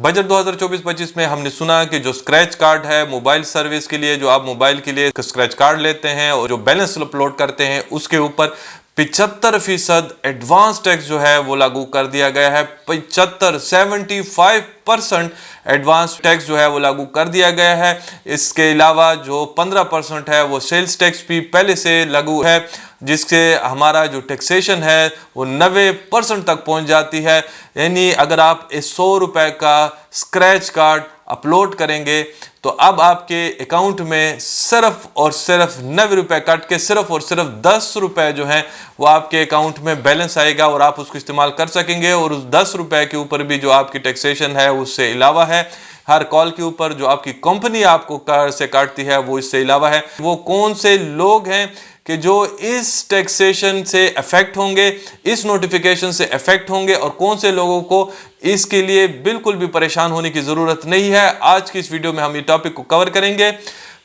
Budget 2024-25 में हमने सुना कि जो स्क्रैच कार्ड है मोबाइल सर्विस के लिए, जो आप मोबाइल के लिए स्क्रैच कार्ड लेते हैं और जो बैलेंस अपलोड करते हैं उसके ऊपर 75% एडवांस टैक्स जो है वो लागू कर दिया गया है। 75% एडवांस टैक्स जो है वो लागू कर दिया गया है। इसके अलावा जो 15% है वो सेल्स टैक्स भी पहले से लागू है, जिससे हमारा जो टैक्सेशन है वो 90% तक पहुंच जाती है। यानी अगर आप 100 रुपए का स्क्रैच कार्ड अपलोड करेंगे तो अब आपके अकाउंट में सिर्फ और सिर्फ 90 रुपए कट के सिर्फ और सिर्फ 10 रुपए जो हैं वो आपके अकाउंट में बैलेंस आएगा और आप उसको इस्तेमाल कर सकेंगे। और उस 10 रुपए के ऊपर भी जो आपकी टैक्सेशन है उससे अलावा है। हर कॉल के ऊपर जो आपकी कंपनी आपको से काटती है वो इससे अलावा है। वो कौन से लोग हैं कि जो इस टैक्सेशन से अफेक्ट होंगे, इस नोटिफिकेशन से अफेक्ट होंगे, और कौन से लोगों को इसके लिए बिल्कुल भी परेशान होने की ज़रूरत नहीं है। आज की इस वीडियो में हम ये टॉपिक को कवर करेंगे।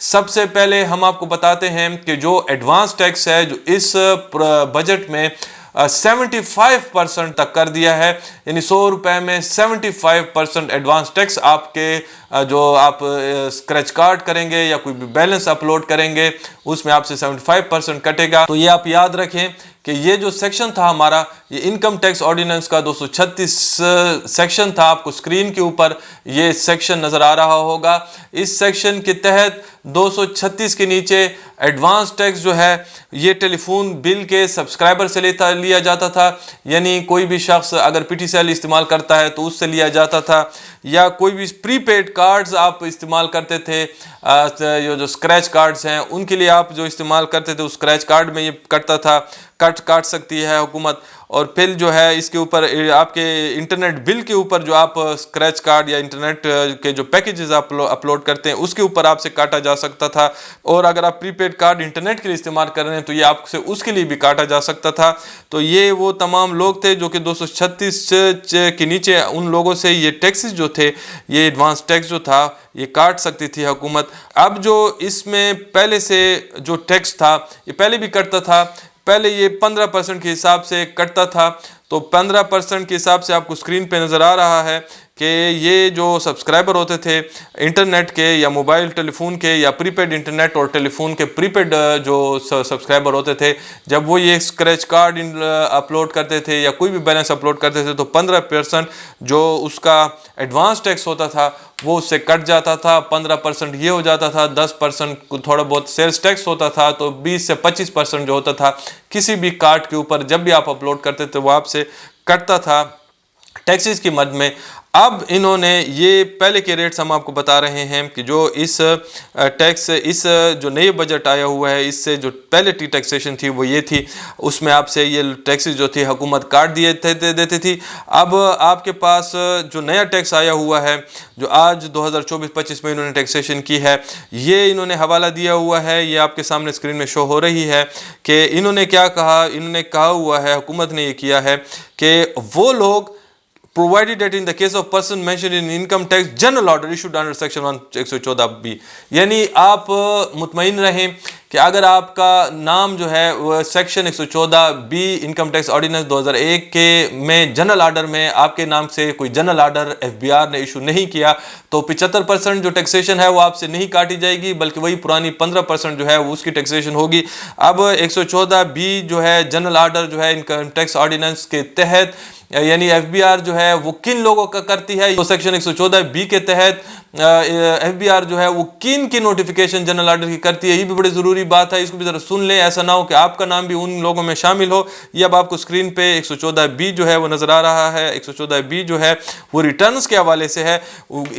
सबसे पहले हम आपको बताते हैं कि जो एडवांस टैक्स है जो इस बजट में 75% तक कर दिया है, यानी 100 रुपए में 75% एडवांस टैक्स आपके जो आप स्क्रैच कार्ड करेंगे या कोई भी बैलेंस अपलोड करेंगे उसमें आपसे 75% कटेगा। तो ये आप याद रखें कि ये जो सेक्शन था हमारा, ये इनकम टैक्स ऑर्डिनेंस का 236 सेक्शन था। आपको स्क्रीन के ऊपर ये सेक्शन नज़र आ रहा होगा। इस सेक्शन के तहत 236 के नीचे एडवांस टैक्स जो है ये टेलीफोन बिल के सब्सक्राइबर से लिया जाता था, यानी कोई भी शख्स अगर PTCL इस्तेमाल करता है तो उससे लिया जाता था, या कोई भी प्रीपेड कार्ड्स आप इस्तेमाल करते थे, ये जो स्क्रैच कार्ड्स हैं उनके लिए आप जो इस्तेमाल करते थे उस स्क्रैच कार्ड में ये कटता था, काट सकती है हुकूमत। और फिर जो है इसके ऊपर आपके इंटरनेट बिल के ऊपर जो आप स्क्रैच कार्ड या इंटरनेट के जो पैकेजेस आप अपलोड करते हैं उसके ऊपर आपसे काटा जा सकता था। और अगर आप प्रीपेड कार्ड इंटरनेट के लिए इस्तेमाल कर रहे हैं तो ये आपसे उसके लिए भी काटा जा सकता था। तो ये वो तमाम लोग थे जो कि 236 के नीचे उन लोगों से ये टैक्सेस जो थे, ये एडवांस टैक्स जो था ये काट सकती थी हुकूमत। अब जो इसमें पहले से जो टैक्स था ये पहले भी कटता था, पहले ये 15% के हिसाब से कटता था। तो 15% के हिसाब से आपको स्क्रीन पे नज़र आ रहा है कि ये जो सब्सक्राइबर होते थे इंटरनेट के या मोबाइल टेलीफोन के या प्रीपेड इंटरनेट और टेलीफोन के प्रीपेड जो सब्सक्राइबर होते थे, जब वो ये स्क्रैच कार्ड अपलोड करते थे या कोई भी बैलेंस अपलोड करते थे तो 15% जो उसका एडवांस टैक्स होता था वो उससे कट जाता था। 15% ये हो जाता था, 10% थोड़ा बहुत सेल्स टैक्स होता था, तो 20 से 25% जो होता था किसी भी कार्ड के ऊपर जब भी आप अपलोड करते थे वो आपसे कटता था टैक्सेस की मद में। अब इन्होंने ये पहले के रेट्स हम आपको बता रहे हैं कि जो इस टैक्स इस जो नए बजट आया हुआ है इससे जो पहले टैक्सेशन थी वो ये थी, उसमें आपसे ये टैक्सेस जो थी हुकूमत काट देती थी। अब आपके पास जो नया टैक्स आया हुआ है जो आज 2024-25 में इन्होंने टैक्सेशन की है, ये इन्होंने हवाला दिया हुआ है, ये आपके सामने स्क्रीन में शो हो रही है कि इन्होंने क्या कहा। इन्होंने कहा हुआ है, हुकूमत ने ये किया है कि वो लोग provided that in the case of person mentioned in income tax general order issued under section 114B, यानी आप मुतमईन रहें कि अगर आपका नाम जो है वो section 114B income tax ordinance 2001 के में जनरल आर्डर में आपके नाम से कोई जनरल आर्डर FBR ने इशू नहीं किया तो 75% जो टैक्सेशन है वो आपसे नहीं काटी जाएगी, बल्कि वही पुरानी 15% जो है वो उसकी टैक्सेशन होगी। अब 114B जो है जनरल आर्डर जो है इनकम टैक्स ऑर्डिनेंस के तहत, यानी FBR जो है वो किन लोगों का करती है, तो सेक्शन 114B के तहत FBR जो है वो किन की नोटिफिकेशन जनरल आर्डर की करती है। ये भी बड़ी ज़रूरी बात है, इसको भी ज़रा सुन लें, ऐसा ना हो कि आपका नाम भी उन लोगों में शामिल हो। ये अब आपको स्क्रीन पे 114B जो है वो नज़र आ रहा है। 114B जो है वो रिटर्न्स के हवाले से है।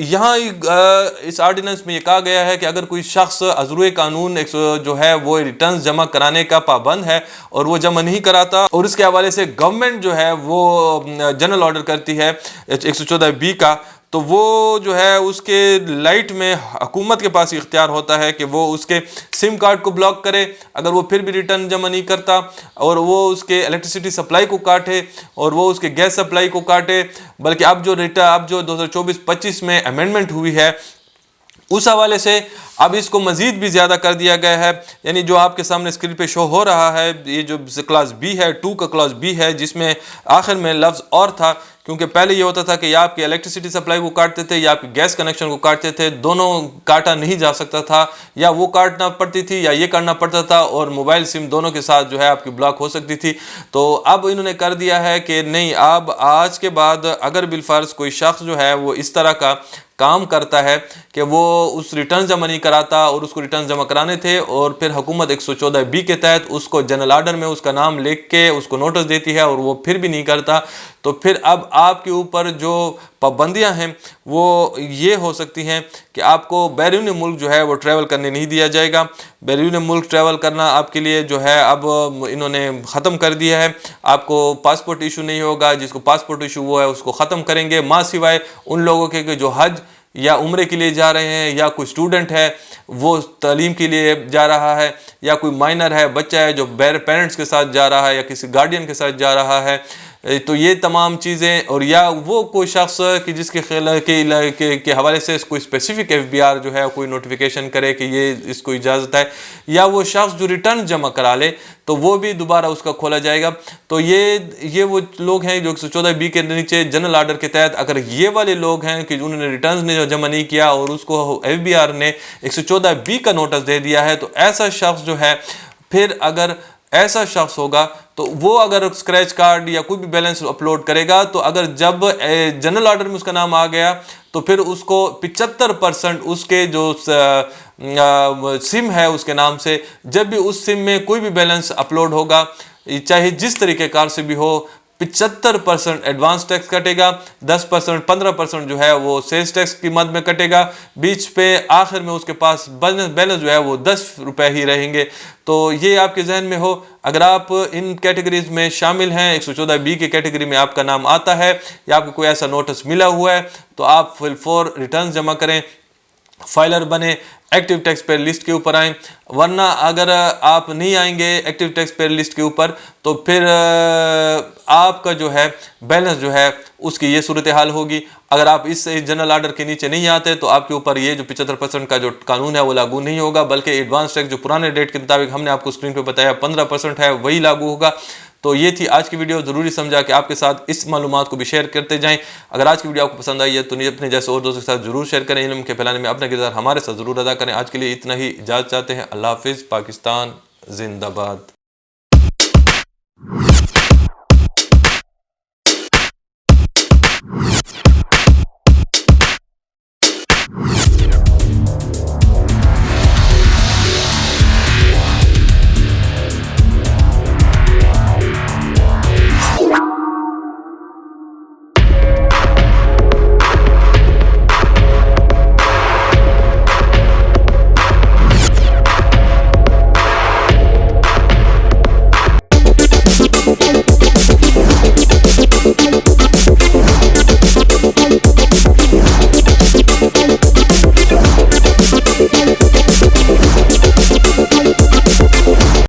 यहाँ इस आर्डिनेंस में ये कहा गया है कि अगर कोई शख्स अज़रूए कानून जो है वो रिटर्न्स जमा कराने का पाबंद है और वो जमा नहीं कराता और इसके हवाले से गवर्नमेंट जो है वो जनरल ऑर्डर करती है 114B का, तो वो जो है उसके लाइट में हुकूमत के पास इख्तियार होता है कि वो उसके सिम कार्ड को ब्लॉक करे अगर वो फिर भी रिटर्न जमा नहीं करता, और वो उसके इलेक्ट्रिसिटी सप्लाई को काटे और वो उसके गैस सप्लाई को काटे। बल्कि अब जो 2024-25 में अमेंडमेंट हुई है उस हवाले से अब इसको मज़ीद भी ज़्यादा कर दिया गया है। यानी जो आपके सामने स्क्रीन पे शो हो रहा है ये जो क्लास B है, 2 का क्लास B है, जिसमें आखिर में लफ्ज़ और था क्योंकि पहले ये होता था कि या आपकी इलेक्ट्रिसिटी सप्लाई को काटते थे या आपके गैस कनेक्शन को काटते थे, दोनों काटा नहीं जा सकता था, या वो काटना पड़ती थी या ये करना पड़ता था, और मोबाइल सिम दोनों के साथ जो है आपकी ब्लॉक हो सकती थी। तो अब इन्होंने कर दिया है कि नहीं, अब आज के बाद अगर बिलफर्ज कोई शख्स जो है वो इस तरह का काम करता है कि वो उस रिटर्न जमा नहीं कराता, और उसको रिटर्न जमा कराने थे, और फिर हुकूमत 114B के तहत उसको जनरल आर्डर में उसका नाम लिख के उसको नोटिस देती है और वो फिर भी नहीं करता, तो फिर अब आपके ऊपर जो पाबंदियां हैं वो ये हो सकती हैं कि आपको बैरून मुल्क जो है वो ट्रैवल करने नहीं दिया जाएगा। बैरून मुल्क ट्रैवल करना आपके लिए जो है अब इन्होंने ख़त्म कर दिया है। आपको पासपोर्ट इशू नहीं होगा, जिसको पासपोर्ट इशू हुआ है उसको ख़त्म करेंगे, माँ सिवाय उन लोगों के जो हज या उम्रे के लिए जा रहे हैं, या कोई स्टूडेंट है वो तालीम के लिए जा रहा है, या कोई माइनर है, बच्चा है जो पेरेंट्स के साथ जा रहा है या किसी गार्डियन के साथ जा रहा है, तो ये तमाम चीज़ें, और या वो कोई शख्स कि जिसके के हवाले से कोई स्पेसिफिक FBI जो है कोई नोटिफिकेशन करे कि ये इसको इजाज़त है, या वो शख्स जो रिटर्न जमा करा ले तो वो भी दोबारा उसका खोला जाएगा। तो ये वो लोग हैं जो 114B के नीचे जनरल आर्डर के तहत, अगर ये वाले लोग हैं कि उन्होंने रिटर्न ने जमा नहीं किया और उसको FBI ने 114B का नोटिस दे दिया है, तो ऐसा शख्स जो है, फिर अगर ऐसा शख्स होगा तो वो अगर स्क्रैच कार्ड या कोई भी बैलेंस अपलोड करेगा, तो अगर जब जनरल ऑर्डर में उसका नाम आ गया तो फिर उसको 75% उसके जो सिम है उसके नाम से, जब भी उस सिम में कोई भी बैलेंस अपलोड होगा, चाहे जिस तरीके कार से भी हो, 75% एडवांस टैक्स कटेगा, 10% 15% जो है वो सेल्स टैक्स की मद में कटेगा, बीच पे आखिर में उसके पास बैलेंस जो है वो 10 रुपये ही रहेंगे। तो ये आपके जहन में हो, अगर आप इन कैटेगरीज में शामिल हैं, 114B की कैटेगरी में आपका नाम आता है या आपको कोई ऐसा नोटिस मिला हुआ है, तो आप फॉर रिटर्न जमा करें, फाइलर बने, एक्टिव टैक्स पेयर लिस्ट के ऊपर आएँ। वरना अगर आप नहीं आएंगे एक्टिव टैक्स पेयर लिस्ट के ऊपर तो फिर आपका जो है बैलेंस जो है उसकी ये सूरत हाल होगी। अगर आप इस जनरल आर्डर के नीचे नहीं आते तो आपके ऊपर ये जो 75% का जो कानून है वो लागू नहीं होगा, बल्कि एडवांस टैक्स जो पुराने डेट के मुताबिक हमने आपको स्क्रीन पे बताया 15% है वही लागू होगा। तो ये थी आज की वीडियो, ज़रूरी समझा कि आपके साथ इस मालूमात को भी शेयर करते जाएं। अगर आज की वीडियो आपको पसंद आई है तो अपने जैसे और दोस्तों के साथ जरूर शेयर करें, इल्म के फैलाने में अपना किरदार हमारे साथ ज़रूर अदा करें। आज के लिए इतना ही, इजाज़त चाहते हैं। अल्लाह हाफिज़। पाकिस्तान जिंदाबाद।